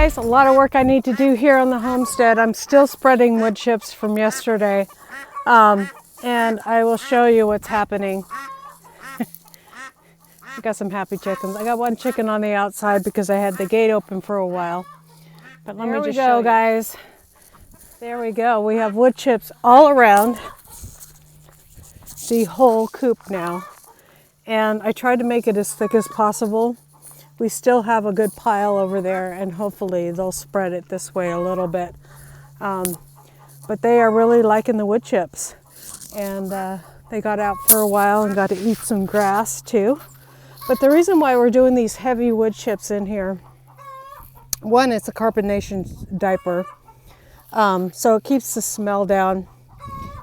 guys, a lot of work I need to do here on the homestead. I'm still spreading wood chips from yesterday, and I will show you what's happening. I got some happy chickens. I got one chicken on the outside because I had the gate open for a while. But let me just show you, guys. There we go. We have wood chips all around the whole coop now. And I tried to make it as thick as possible. We still have a good pile over there, and hopefully they'll spread it this way a little bit. But they are really liking the wood chips. And they got out for a while and got to eat some grass too. But the reason why we're doing these heavy wood chips in here, one, it's a carbonation diaper. So it keeps the smell down.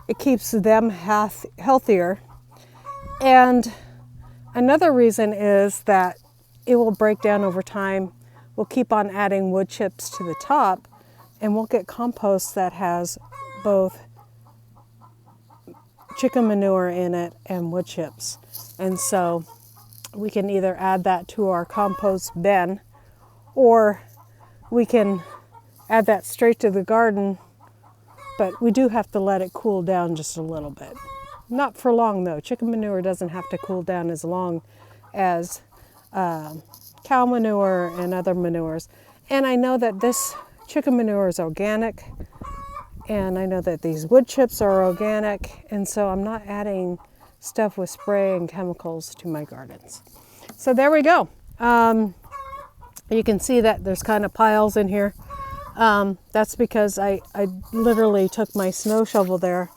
It keeps them healthier. And another reason is that it will break down over time. We'll keep on adding wood chips to the top, and we'll get compost that has both chicken manure in it and wood chips. And so we can either add that to our compost bin, or we can add that straight to the garden, but we do have to let it cool down just a little bit. Not for long though. Chicken manure doesn't have to cool down as long as cow manure and other manures. And I know that this chicken manure is organic, and I know that these wood chips are organic, and so I'm not adding stuff with spray and chemicals to my gardens. So there we go. You can see that there's kind of piles in here. That's because I literally took my snow shovel there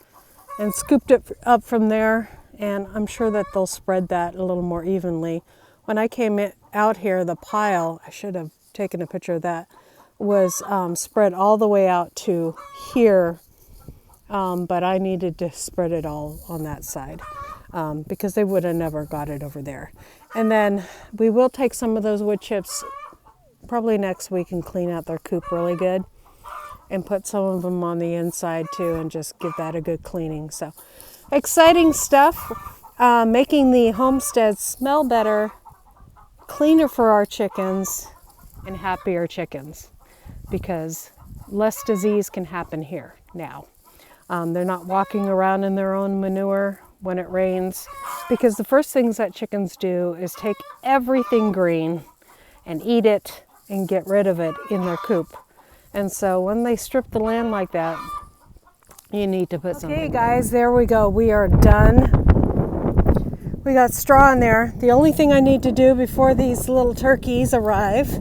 and scooped it up from there, and I'm sure that they'll spread that a little more evenly. When I came out here, the pile, I should have taken a picture of that, was spread all the way out to here, but I needed to spread it all on that side because they would have never got it over there. And then we will take some of those wood chips probably next week and clean out their coop really good and put some of them on the inside too and just give that a good cleaning. So exciting stuff, making the homestead smell better, cleaner for our chickens, and happier chickens, because less disease can happen here now. They're not walking around in their own manure when it rains, because the first things that chickens do is take everything green and eat it and get rid of it in their coop. And so when they strip the land like that, you need to put something. Okay guys, there we go. We are done. We got straw in there. The only thing I need to do before these little turkeys arrive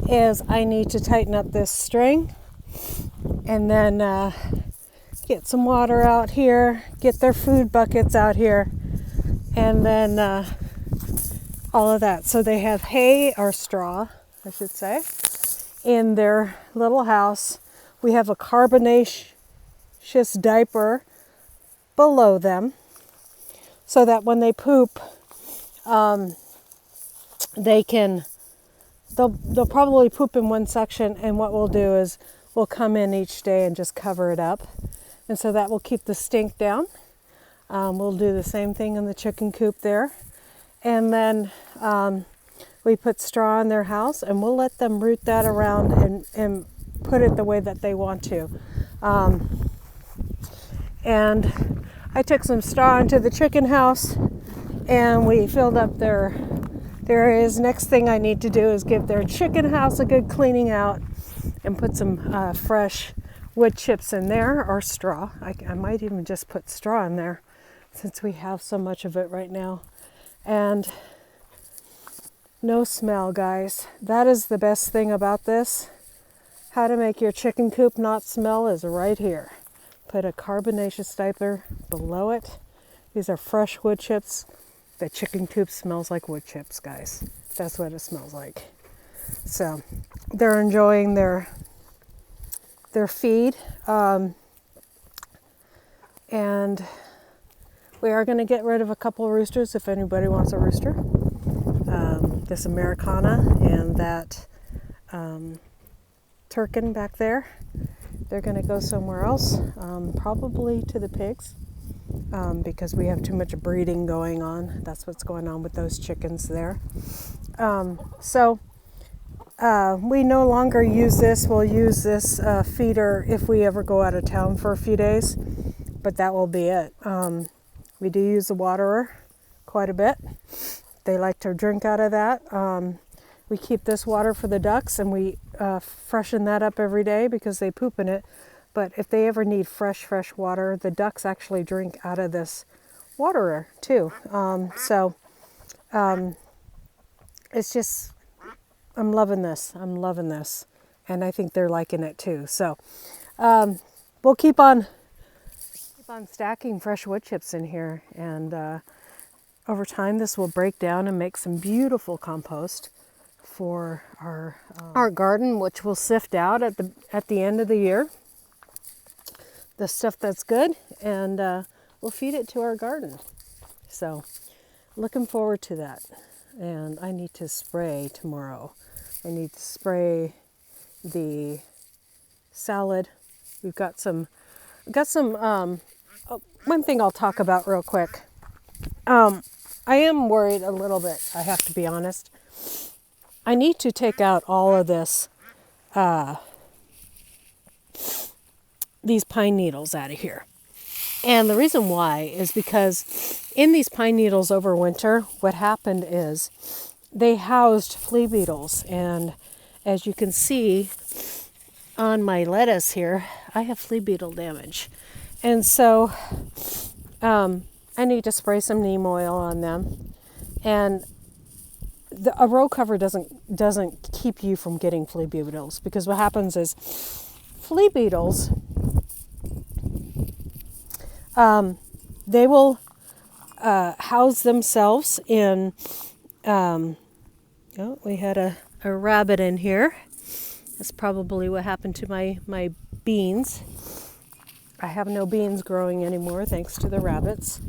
is I need to tighten up this string, and then get some water out here, get their food buckets out here, and then all of that. So they have hay or straw, I should say, in their little house. We have a carbonaceous diaper below them so that when they poop, they'll probably poop in one section, and what we'll do is we'll come in each day and just cover it up. And so that will keep the stink down. We'll do the same thing in the chicken coop there. And then we put straw in their house, and we'll let them root that around and put it the way that they want to. And I took some straw into the chicken house, and we filled up their areas. Next thing I need to do is give their chicken house a good cleaning out and put some fresh wood chips in there, or straw. I might even just put straw in there since we have so much of it right now. And no smell, guys. That is the best thing about this. How to make your chicken coop not smell is right here. Put a carbonaceous diaper below it. These are fresh wood chips. The chicken coop smells like wood chips, guys. That's what it smells like. So they're enjoying their feed, and we are going to get rid of a couple of roosters if anybody wants a rooster. This Americana and that Turkin back there, they're going to go somewhere else, probably to the pigs, because we have too much breeding going on. That's what's going on with those chickens there. So We no longer use this. We'll use this feeder if we ever go out of town for a few days, but that will be it. We do use the waterer quite a bit. They like to drink out of that. We keep this water for the ducks, and we freshen that up every day because they poop in it. But if they ever need fresh water, the ducks actually drink out of this waterer too. It's just, I'm loving this. And I think they're liking it too. So we'll keep on stacking fresh wood chips in here. And over time, this will break down and make some beautiful compost for our garden, which we'll sift out at the end of the year. The stuff that's good, and we'll feed it to our garden. So looking forward to that. And I need to spray tomorrow. I need to spray the salad. We've got some one thing I'll talk about real quick. I am worried a little bit, I have to be honest. I need to take out all of this these pine needles out of here. And the reason why is because in these pine needles over winter, what happened is they housed flea beetles. And as you can see on my lettuce here, I have flea beetle damage. And so I need to spray some neem oil on them. And a row cover doesn't keep you from getting flea beetles, because what happens is flea beetles, they will house themselves in, we had a rabbit in here. That's probably what happened to my beans. I have no beans growing anymore thanks to the rabbits.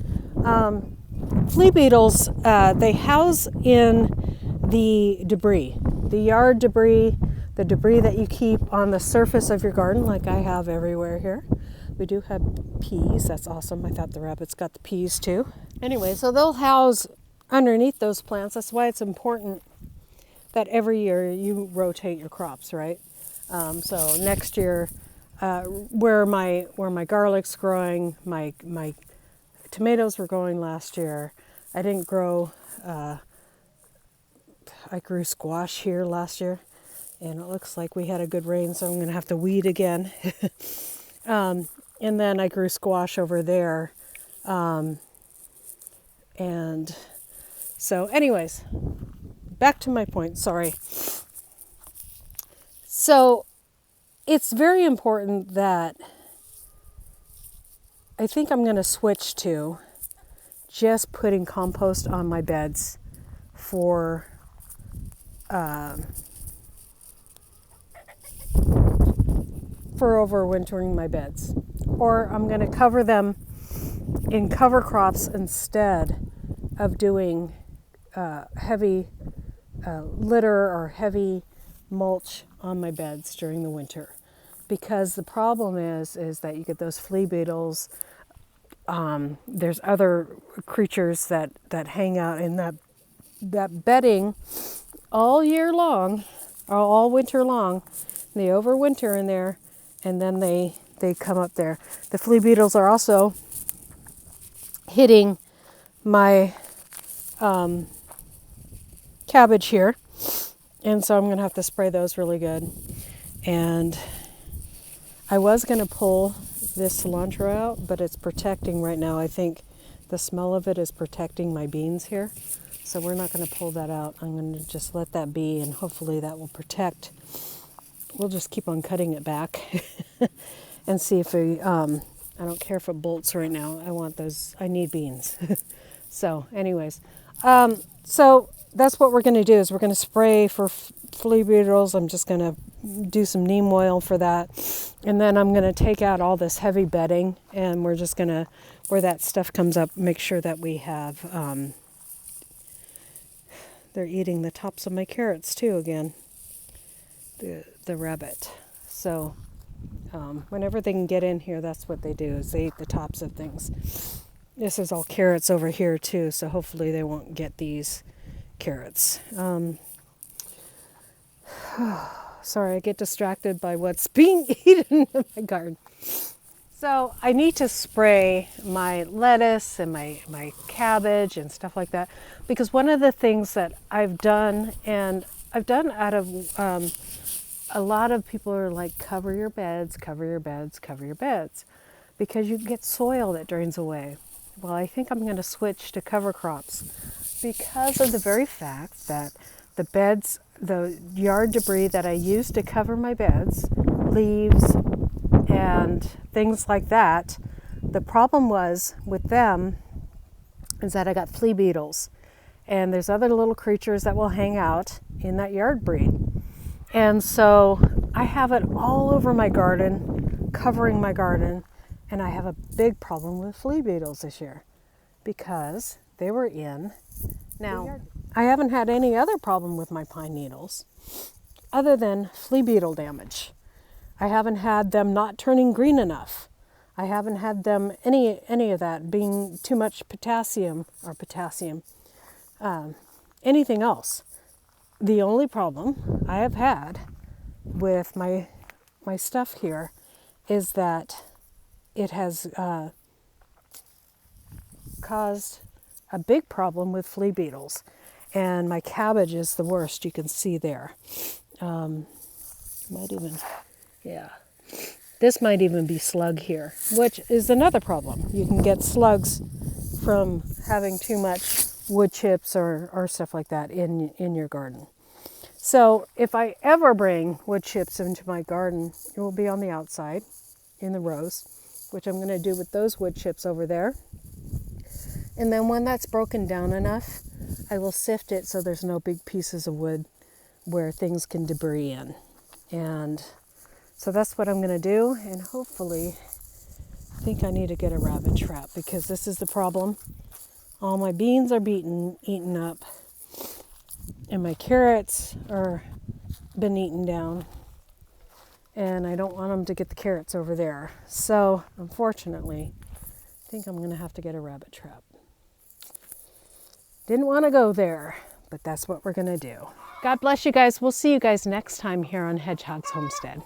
Flea beetles, they house in the debris, the yard debris, the debris that you keep on the surface of your garden, like I have everywhere here. We do have peas. That's awesome. I thought the rabbits got the peas too. Anyway, so they'll house underneath those plants. That's why it's important that every year you rotate your crops, right? So next year, where my garlic's growing, my tomatoes were growing last year. I didn't grow. I grew squash here last year, and it looks like we had a good rain, so I'm going to have to weed again. And then I grew squash over there. And so anyways, back to my point, sorry. So it's very important that I think I'm going to switch to just putting compost on my beds for overwintering my beds. Or I'm going to cover them in cover crops instead of doing heavy litter or heavy mulch on my beds during the winter. Because the problem is that you get those flea beetles. There's other creatures that hang out in that bedding all year long, or all winter long. They overwinter in there, and then they come up there. The flea beetles are also hitting my cabbage here, and so I'm going to have to spray those really good. And I was going to pull this cilantro out, but it's protecting right now. I think the smell of it is protecting my beans here, so we're not going to pull that out. I'm going to just let that be, and hopefully that will protect. We'll just keep on cutting it back and see if we, I don't care if it bolts right now. I want those, I need beans. So anyways, so that's what we're going to do, is we're going to spray for flea beetles. I'm just going to do some neem oil for that. And then I'm going to take out all this heavy bedding, and we're just going to, where that stuff comes up, make sure that we have, they're eating the tops of my carrots too again, the rabbit. So whenever they can get in here, that's what they do, is they eat the tops of things. This is all carrots over here too, so hopefully they won't get these carrots. Sorry, I get distracted by what's being eaten in my garden. So I need to spray my lettuce and my cabbage and stuff like that, because one of the things that I've done, and I've done out of a lot of people are like, cover your beds, cover your beds, cover your beds, because you get soil that drains away. Well, I think I'm going to switch to cover crops because of the very fact that the beds, the yard debris that I use to cover my beds, leaves and things like that, the problem was with them is that I got flea beetles, and there's other little creatures that will hang out in that yard debris. And so I have it all over my garden, covering my garden, and I have a big problem with flea beetles this year because they were in. Now, I haven't had any other problem with my pine needles other than flea beetle damage. I haven't had them not turning green enough. I haven't had them any of that being too much potassium, anything else. The only problem I have had with my stuff here is that it has caused a big problem with flea beetles, and my cabbage is the worst. You can see there. This might even be slug here, which is another problem. You can get slugs from having too much wood chips or stuff like that in your garden. So if I ever bring wood chips into my garden, it will be on the outside in the rows, which I'm going to do with those wood chips over there. And then when that's broken down enough, I will sift it so there's no big pieces of wood where things can debris in. And so that's what I'm going to do. And hopefully, I think I need to get a rabbit trap because this is the problem. All my beans are eaten up, and my carrots are been eaten down, and I don't want them to get the carrots over there. So unfortunately, I think I'm going to have to get a rabbit trap. Didn't want to go there, but that's what we're going to do. God bless you guys. We'll see you guys next time here on Hedgehog's Homestead.